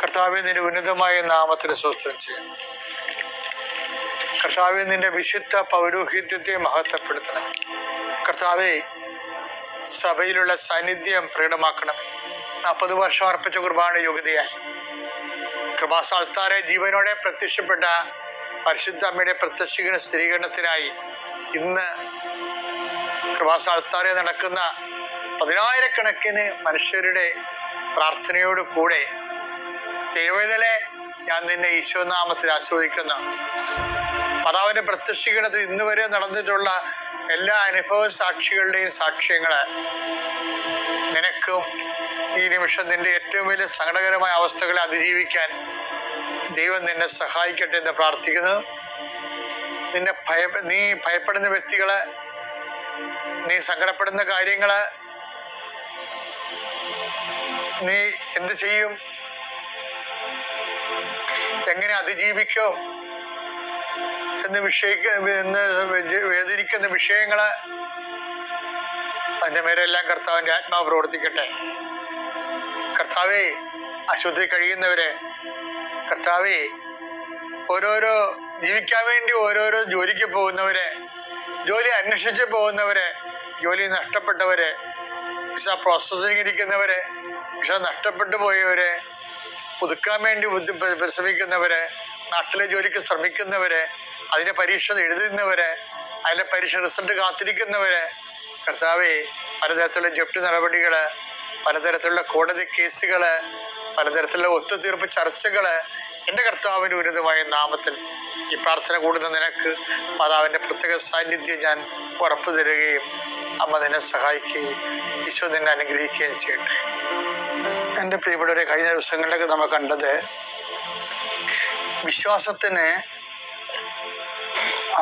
കർത്താവേ, നിന്റെ ഉന്നതമായ നാമത്തിന് സ്തോത്രം ചെയ്യുന്നു. കർത്താവേ, നിന്റെ വിശുദ്ധ പൗരോഹിത്യത്തെ മഹത്വപ്പെടുത്തണം. കർത്താവേ, സഭയിലുള്ള സാന്നിധ്യം പ്രകടമാക്കണമേ. 40 വർഷം അർപ്പിച്ച കുർബാന യോഗ്യതയാൽ കൃപാസാൽത്താരെ ജീവനോടെ പ്രത്യക്ഷപ്പെട്ട പരിശുദ്ധ അമ്മയുടെ പ്രത്യക്ഷീകരണ സ്ഥിരീകരണത്തിനായി ഇന്ന് കൃപാസാൽത്താരെ നടക്കുന്ന 10,000-കണക്കിന് മനുഷ്യരുടെ പ്രാർത്ഥനയോട് കൂടെ ദൈവവേദനെ ഞാൻ നിന്നെ ഈശോനാമത്തിൽ ആസ്വദിക്കുന്നു. മാതാവിൻ്റെ പ്രത്യക്ഷീകരണത്തിൽ ഇന്ന് വരെ നടന്നിട്ടുള്ള എല്ലാ അനുഭവ സാക്ഷികളുടെയും സാക്ഷ്യങ്ങള് നിനക്കും ഈ നിമിഷം നിന്റെ ഏറ്റവും വലിയ സങ്കടകരമായ അവസ്ഥകളെ അതിജീവിക്കാൻ ദൈവം നിന്നെ സഹായിക്കട്ടെ എന്ന് പ്രാർത്ഥിക്കുന്നു. നീ ഭയപ്പെടുന്ന വ്യക്തികള്, നീ സങ്കടപ്പെടുന്ന കാര്യങ്ങള്, നീ എന്ത് ചെയ്യും, എങ്ങനെ അതിജീവിക്കും എന്ന് വേദനിക്കുന്ന വിഷയങ്ങള്, അതിൻ്റെ മേലെല്ലാം കർത്താവിൻ്റെ ആത്മാവ് പ്രവർത്തിക്കട്ടെ. കർത്താവേ, ആശുപത്രി കഴിയുന്നവരെ, കർത്താവേ, ഓരോരോ ജീവിക്കാൻ വേണ്ടി ഓരോരോ ജോലിക്ക് പോകുന്നവരെ, ജോലി അന്വേഷിച്ച് പോകുന്നവരെ, ജോലി നഷ്ടപ്പെട്ടവരെ, വിസ പ്രോസസ്സിംഗ് ഇരിക്കുന്നവരെ, വിസ നഷ്ടപ്പെട്ടു പോയവരെ, പുതുക്കാൻ വേണ്ടി പരിശ്രമിക്കുന്നവരെ, നാട്ടിലെ ജോലിക്ക് ശ്രമിക്കുന്നവരെ, അതിൻ്റെ പരീക്ഷ എഴുതുന്നവരെ, അതിൻ്റെ പരീക്ഷ റിസൾട്ട് കാത്തിരിക്കുന്നവരെ, കർത്താവേ, പലതരത്തിലുള്ള ജപ്തി നടപടികൾ, പലതരത്തിലുള്ള കോടതി കേസുകൾ, പലതരത്തിലുള്ള ഒത്തുതീർപ്പ് ചർച്ചകൾ, എൻ്റെ കർത്താവിൻ്റെ ഉന്നതമായ നാമത്തിൽ ഈ പ്രാർത്ഥന കൂടുന്ന നിനക്ക് മാതാവിൻ്റെ പ്രത്യേക സാന്നിധ്യം ഞാൻ ഉറപ്പു തരികയും അമ്മ നിന്നെ സഹായിക്കുകയും ഈശോ നിന്നെ അനുഗ്രഹിക്കുകയും ചെയ്യട്ടെ. എൻ്റെ പ്രിയപ്പെട്ടവരെ, കഴിഞ്ഞ ദിവസങ്ങളിലൊക്കെ നമ്മൾ കണ്ടത് വിശ്വാസത്തിന്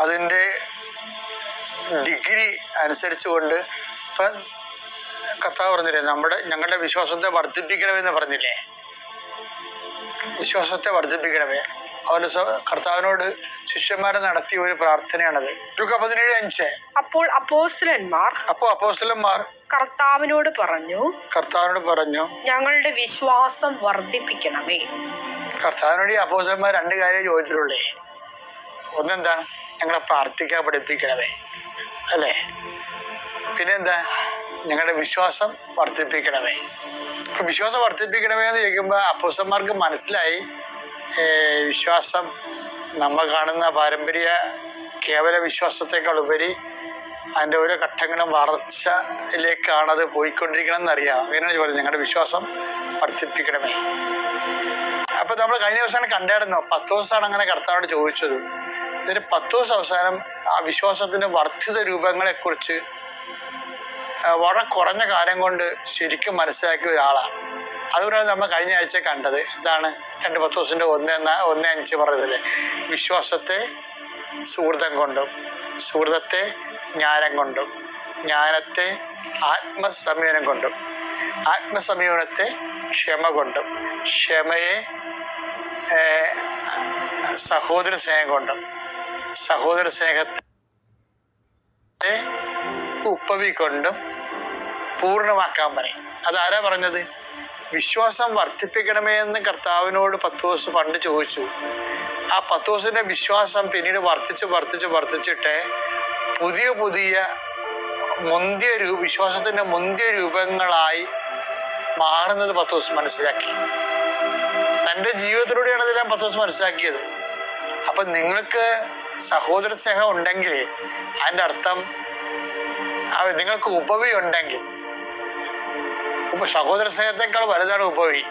അതിൻ്റെ ഡിഗ്രി അനുസരിച്ചുകൊണ്ട് ഇപ്പം കർത്താവ് പറഞ്ഞില്ലേ, ഞങ്ങളുടെ വിശ്വാസത്തെ വർദ്ധിപ്പിക്കണമെന്ന് പറഞ്ഞില്ലേ, വിശ്വാസത്തെ വർദ്ധിപ്പിക്കണമേ. അവരുടെ കർത്താവിനോട് ശിഷ്യന്മാരെ നടത്തിയ ഒരു പ്രാർത്ഥനയാണത്. ലൂക്കാ 17:5. അപ്പോൾ അപ്പോസ്തലന്മാർ കർത്താവിനോട് പറഞ്ഞു, ഞങ്ങളുടെ വിശ്വാസം വർദ്ധിപ്പിക്കണമേ. കർത്താവിനോട് ഈ അപ്പോസ്തലന്മാർ 2 കാര്യം ചോദിച്ചിട്ടുള്ളേ. ഒന്നെന്താണ്? ഞങ്ങളെ പ്രാർത്ഥിക്കാൻ പഠിപ്പിക്കണമേ, അല്ലേ? പിന്നെന്താ? ഞങ്ങളുടെ വിശ്വാസം വർദ്ധിപ്പിക്കണമേ. അപ്പം വിശ്വാസം വർദ്ധിപ്പിക്കണമേ എന്ന് ചോദിക്കുമ്പോൾ അപ്പോസ്തലന്മാർക്ക് മനസ്സിലായി, വിശ്വാസം നമ്മൾ കാണുന്ന പാരമ്പര്യ കേവല വിശ്വാസത്തെക്കാൾ ഉപരി അതിൻ്റെ ഓരോ ഘട്ടങ്ങളും വളർച്ചയിലേക്കാണത് പോയിക്കൊണ്ടിരിക്കണം എന്നറിയാം. അങ്ങനെയാണ് പറയുന്നത്, ഞങ്ങളുടെ വിശ്വാസം വർദ്ധിപ്പിക്കണമേ. അപ്പം നമ്മൾ കഴിഞ്ഞ ദിവസമാണ് കണ്ടായിരുന്നു, 10 ദിവസമാണ് അങ്ങനെ കർത്താവോട് ചോദിച്ചത്. ഇതിന് 10 ദിവസം അവസാനം ആ വിശ്വാസത്തിൻ്റെ വർദ്ധിത രൂപങ്ങളെക്കുറിച്ച് വളരെ കുറഞ്ഞ കാലം കൊണ്ട് ശരിക്കും മനസ്സിലാക്കിയ ഒരാളാണ്. അതുകൊണ്ടാണ് നമ്മൾ കഴിഞ്ഞ ആഴ്ച കണ്ടത്. എന്താണ്? 2 പത്രോസിൻ്റെ 1:5 പറയുന്നത്, വിശ്വാസത്തെ സുഹൃതം കൊണ്ടും, സുഹൃതത്തെ ജ്ഞാനം കൊണ്ടും, ജ്ഞാനത്തെ ആത്മസംയമനം കൊണ്ടും, ആത്മസംയമനത്തെ ക്ഷമ കൊണ്ടും, ക്ഷമയെ സഹോദര സ്നേഹം കൊണ്ടും, സഹോദര സ്നേഹത്തെ ഉപ്പവി കൊണ്ടും പൂർണ്ണമാക്കാൻ പറയും. അതാരാ പറഞ്ഞത്? വിശ്വാസം വർദ്ധിപ്പിക്കണമേ എന്ന് കർത്താവിനോട് 10 ദിവസം പണ്ട് ചോദിച്ചു. ആ 10 ദിവസത്തിൻ്റെ വിശ്വാസം പിന്നീട് വർദ്ധിച്ചിട്ട് പുതിയ വിശ്വാസത്തിൻ്റെ മുന്തിയ രൂപങ്ങളായി മാറുന്നത് 10 ദിവസം മനസ്സിലാക്കി. തൻ്റെ ജീവിതത്തിലൂടെയാണ് ഇതെല്ലാം 10 ദിവസം മനസ്സിലാക്കിയത്. അപ്പം നിങ്ങൾക്ക് സഹോദര സ്നേഹം ഉണ്ടെങ്കിൽ അതിൻ്റെ അർത്ഥം നിങ്ങൾക്ക് ഉപവി ഉണ്ടെങ്കിൽ, സഹോദര സ്നേഹത്തെക്കാൾ വലുതാണ് ഉപവി.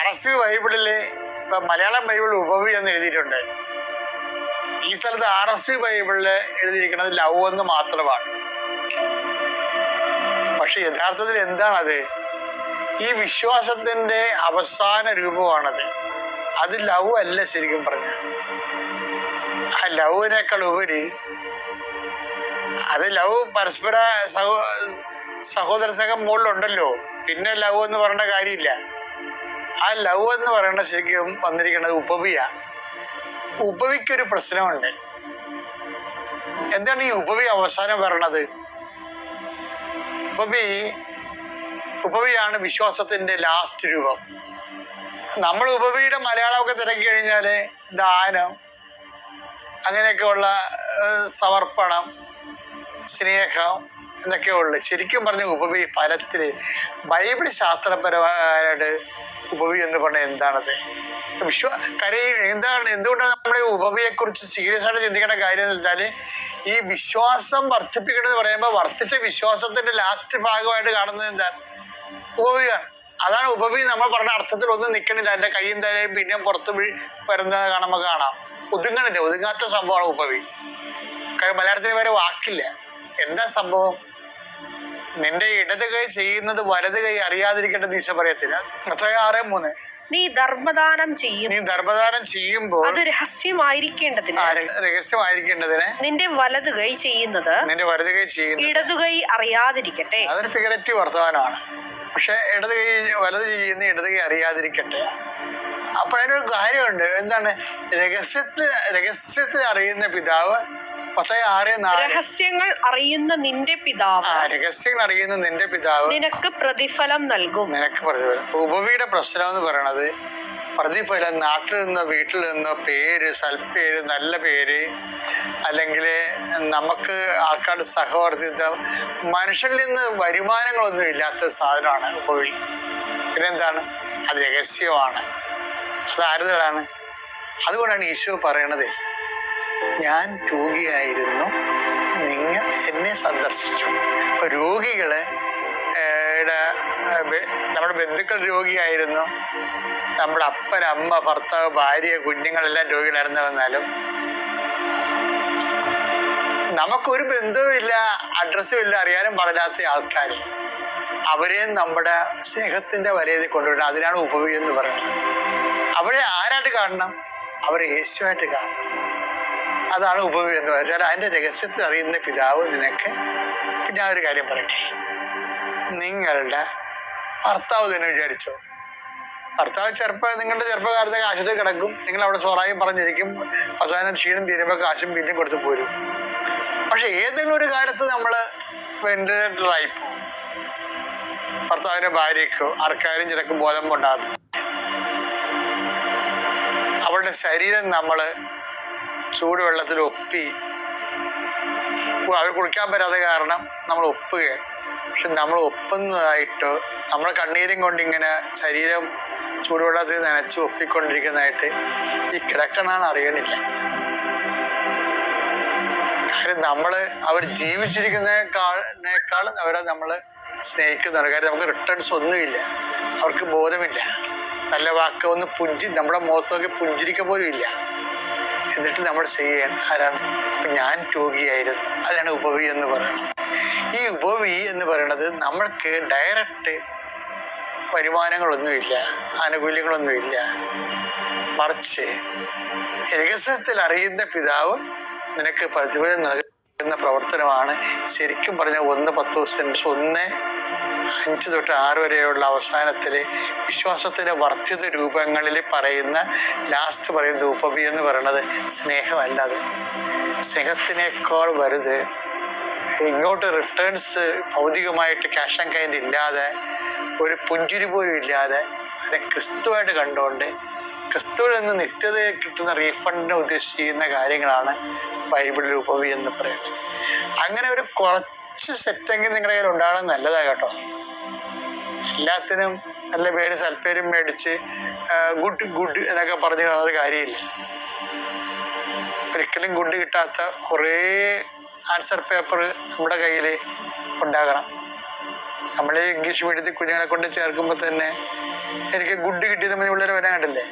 RSV ബൈബിളില് ഇപ്പം മലയാളം ബൈബിളിൽ ഉപവി എന്ന് എഴുതിയിട്ടുണ്ട്. ഈ സ്ഥലത്ത് RSV ബൈബിളില് എഴുതിയിരിക്കുന്നത് ലവ് എന്ന് മാത്രമാണ്. പക്ഷെ യഥാർത്ഥത്തിൽ എന്താണത്? ഈ വിശ്വാസത്തിൻ്റെ അവസാന രൂപമാണത്. അത് ലവ് അല്ല ശരിക്കും പറഞ്ഞാൽ. ആ ലവിനേക്കാൾ ഉപരി അത് ലവ് പരസ്പര സഹോദര സ്നേഹം മുകളിലുണ്ടല്ലോ, പിന്നെ ലവ് എന്ന് പറയേണ്ട കാര്യമില്ല. ആ ലവ് എന്ന് പറയേണ്ട ശരിക്കും വന്നിരിക്കുന്നത് ഉപവിയാണ്. ഉപവിക്കൊരു പ്രശ്നമുണ്ട്. എന്താണ് ഈ ഉപവി അവസാനം വരണത്? ഉപവി ഉപവിയാണ് വിശ്വാസത്തിൻ്റെ ലാസ്റ്റ് രൂപം. നമ്മൾ ഉപവിയുടെ മലയാളമൊക്കെ തിരക്കി കഴിഞ്ഞാൽ ദാനം, അങ്ങനെയൊക്കെയുള്ള സമർപ്പണം, സ്നേഹം എന്നൊക്കെ ഉള്ളു. ശരിക്കും പറഞ്ഞ ഉപവി ഫലത്തിൽ ബൈബിൾ ശാസ്ത്രപരമായിട്ട് ഉപവി എന്ന് പറഞ്ഞാൽ എന്താണത്? എന്തുകൊണ്ടാണ് നമ്മൾ ഈ ഉപവിയെക്കുറിച്ച് സീരിയസ് ആയിട്ട് ചിന്തിക്കേണ്ട കാര്യം എന്ന് വെച്ചാൽ, ഈ വിശ്വാസം വർദ്ധിപ്പിക്കണമെന്ന് പറയുമ്പോൾ വർദ്ധിച്ച വിശ്വാസത്തിന്റെ ലാസ്റ്റ് ഭാഗമായിട്ട് കാണുന്നത് എന്താണ്? ഉപവിയാണ്. അതാണ് ഉപവി. നമ്മൾ പറഞ്ഞ അർത്ഥത്തിൽ ഒന്നും നിൽക്കണില്ല. എൻ്റെ കൈ എന്തായാലും പിന്നെ പുറത്ത് വരുന്നത് കാണുമ്പോൾ കാണാം. ഒതുങ്ങണില്ല, ഒതുങ്ങാത്ത സംഭവമാണ് ഉപവി. മലയാളത്തിന് വരെ വാക്കില്ല. എന്താ സംഭവം? നിന്റെ ഇടത് കൈ ചെയ്യുന്നത് വലത് കൈ അറിയാതിരിക്കട്ടെ ഈശോ പറയത്തില്ല. 6:3. നീ ധർമ്മദാനം ചെയ്യുമ്പോൾ അത് രഹസ്യമായിരിക്കേണ്ടതിന് നിന്റെ വലത് കൈ ചെയ്യുന്നത് ഇടതു കൈ അറിയാതിരിക്കട്ടെ. അതൊരു ഫിഗറേറ്റീവ് വർത്തമാനമാണ്. പക്ഷെ വലത് ചെയ്യുന്ന ഇടത് കൈ അറിയാതിരിക്കട്ടെ. അപ്പൊ അതിനൊരു കാര്യമുണ്ട്. എന്താണ്? രഹസ്യത്തിൽ അറിയുന്ന പിതാവ്. 6:4. രഹസ്യങ്ങൾ അറിയുന്ന നിന്റെ പിതാവ് നിനക്ക് പ്രതിഫലം നൽകും. ഉപവിയുടെ പ്രശ്നം എന്ന് പറയണത് പ്രതിഫലം, നാട്ടിൽ നിന്നോ വീട്ടിൽ നിന്നോ പേര്, സൽപ്പേര്, നല്ല പേര്, അല്ലെങ്കിൽ നമുക്ക് ആൾക്കാരുടെ സഹവർത്തിത്വം, മനുഷ്യരിൽ നിന്ന് വരുമാനങ്ങളൊന്നും ഇല്ലാത്ത സാധനമാണ് ഉപവി. പിന്നെന്താണ്? അത് രഹസ്യമാണ്. അത് ആരുതാണ്? അതുകൊണ്ടാണ് ഈശോ പറയണത്, ഞാൻ രോഗിയായിരുന്നു, നിങ്ങൾ എന്നെ സന്ദർശിച്ചു. ഇപ്പൊ രോഗികള് നമ്മുടെ ബന്ധുക്കൾ രോഗിയായിരുന്നു, നമ്മുടെ അപ്പൻ, അമ്മ, ഭർത്താവ്, ഭാര്യ, കുഞ്ഞുങ്ങളെല്ലാം രോഗികളായിരുന്നു. വന്നാലും നമുക്കൊരു ബന്ധവും ഇല്ല, അഡ്രസ്സും ഇല്ല, അറിയാനും പാടില്ലാത്ത ആൾക്കാർ, അവരെയും നമ്മുടെ സ്നേഹത്തിന്റെ വലയത്തിൽ കൊണ്ടുവരണം. അതിനാണ് ഉപവി എന്ന് പറയുന്നത്. അവരെ ആരായിട്ട് കാണണം? അവരെ യേശുവായിട്ട് കാണണം. അതാണ് ഉപവി എന്ന് പറഞ്ഞാൽ അതിൻ്റെ രഹസ്യത്തിൽ അറിയുന്ന പിതാവ് നിനക്ക്. പിന്നെ ഒരു കാര്യം പറയട്ടെ, നിങ്ങളുടെ ഭർത്താവ് തന്നെ വിചാരിച്ചോ, ഭർത്താവ് നിങ്ങളുടെ ചെറുപ്പകാലത്തൊക്കെ ആശുപത്രി കിടക്കും, നിങ്ങൾ അവിടെ സോറായും പറഞ്ഞിരിക്കും, അവസാനം ക്ഷീണം തീരുമ്പോൾ കാശും ബില്ലും കൊടുത്ത് പോരും. പക്ഷെ ഏതെങ്കിലും ഒരു കാലത്ത് നമ്മൾ വെന്റിലേറ്ററിലായി പോകും. ഭർത്താവിൻ്റെ ഭാര്യയ്ക്കോ ആർക്കാരും ചിലക്ക് ബോധം കൊണ്ടാകും. അവളുടെ ശരീരം നമ്മൾ ചൂടുവെള്ളത്തിൽ ഒപ്പി, അവർ കുളിക്കാൻ പറ്റാത്ത കാരണം നമ്മൾ ഒപ്പുകയാണ്. പക്ഷെ നമ്മൾ ഒപ്പുന്നതായിട്ടോ നമ്മൾ കണ്ണീരും കൊണ്ടിങ്ങനെ ശരീരം ചൂടുവെള്ളത്തിൽ നനച്ച് ഒപ്പിക്കൊണ്ടിരിക്കുന്നതായിട്ട് ഈ കിടക്കണാണ് അറിയണില്ല. കാര്യം അവർ ജീവിച്ചിരിക്കുന്നതിനേക്കാൾ അവരെ നമ്മൾ സ്നേഹിക്കുന്നുണ്ട്. കാര്യം നമുക്ക് റിട്ടേൺസ് ഒന്നുമില്ല, അവർക്ക് ബോധമില്ല, നല്ല വാക്ക് ഒന്ന് നമ്മുടെ മുഖത്ത് നോക്കി പുഞ്ചിരിക്ക പോലും ഇല്ല. എന്നിട്ട് നമ്മൾ ചെയ്യണം. ആരാണ്? അപ്പം ഞാൻ രോഗിയായിരുന്നു. അതിനാണ് ഉപവി എന്ന് പറയുന്നത്. ഈ ഉപവി എന്ന് പറയുന്നത് നമ്മൾക്ക് ഡയറക്റ്റ് വരുമാനങ്ങളൊന്നുമില്ല, ആനുകൂല്യങ്ങളൊന്നുമില്ല, മറിച്ച് രഹസ്യത്തിൽ അറിയുന്ന പിതാവ് നിനക്ക് പ്രതിഫലം നൽകുന്ന പ്രവർത്തനമാണ്. ശരിക്കും പറഞ്ഞാൽ 1:10 വരെയുള്ള അവസാനത്തില് വിശ്വാസത്തിന്റെ വർദ്ധിത രൂപങ്ങളിൽ പറയുന്ന ലാസ്റ്റ് പറയുന്ന ഉപവി എന്ന് പറയുന്നത് സ്നേഹമല്ലാതെ, സ്നേഹത്തിനേക്കാൾ വലുത് ഇങ്ങോട്ട് റിട്ടേൺസ് ഭൗതികമായിട്ട് ക്യാഷ് ആൻഡ് കൈൻഡ് ഇല്ലാതെ, ഒരു പുഞ്ചിരി പോലും ഇല്ലാതെ അതിനെ ക്രിസ്തുവായിട്ട് കണ്ടുകൊണ്ട് ക്രിസ്തുവിൽ നിന്ന് നിത്യതയെ കിട്ടുന്ന റീഫണ്ടിനെ ഉദ്ദേശിക്കുന്ന കാര്യങ്ങളാണ് ബൈബിളിൽ ഉപവി എന്ന് പറയുന്നത്. അങ്ങനെ ഒരു കുറച്ച് സെറ്റെങ്കിൽ നിങ്ങളുടെ കയ്യിൽ ഉണ്ടാകണം, നല്ലതാണ് കേട്ടോ. എല്ലാത്തിനും നല്ല പേര് സൽപ്പേരും മേടിച്ച് ഗുഡ് എന്നൊക്കെ പറഞ്ഞു കാണുന്നത് കാര്യമില്ല. ഒരിക്കലും ഗുഡ് കിട്ടാത്ത കുറേ ആൻസർ പേപ്പർ നമ്മുടെ കയ്യിൽ ഉണ്ടാകണം. നമ്മൾ ഇംഗ്ലീഷ് മീഡിയത്തിൽ കുഞ്ഞുങ്ങളെ കൊണ്ട് ചേർക്കുമ്പോൾ തന്നെ എനിക്ക് ഗുഡ് കിട്ടിയത് നമ്മൾ പിള്ളേർ വരാൻ കണ്ടില്ലേ.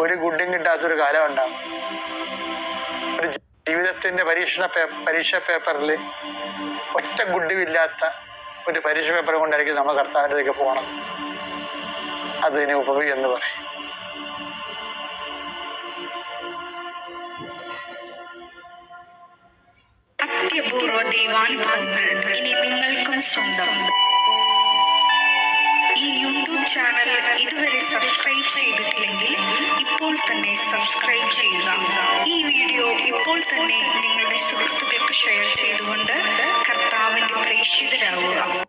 ഒരു ഗുഡും കിട്ടാത്തൊരു കാലം ഉണ്ടാകും. ഒരു ജീവിതത്തിൻ്റെ പരീക്ഷാ പേപ്പറിൽ ഒറ്റ ഗുഡും ഇല്ലാത്ത ഒരു പരീക്ഷ പേപ്പർ കൊണ്ടായിരിക്കും നമ്മൾ കർത്താവിൻ്റെതൊക്കെ പോകണത്. അതിന് ഉപവി എന്ന് പറയും. അത്യപൂർവ ദൈവാനുഭവങ്ങൾ ഇനി നിങ്ങൾക്കും സ്വന്തം. ഈ യൂട്യൂബ് ചാനൽ ഇതുവരെ സബ്സ്ക്രൈബ് ചെയ്തിട്ടില്ലെങ്കിൽ ഇപ്പോൾ തന്നെ സബ്സ്ക്രൈബ് ചെയ്യുക. ഈ വീഡിയോ ഇപ്പോൾ തന്നെ നിങ്ങളുടെ സുഹൃത്തുക്കൾക്ക് ഷെയർ ചെയ്തുകൊണ്ട് കർത്താവിൻ്റെ പ്രേക്ഷിതരാകുക.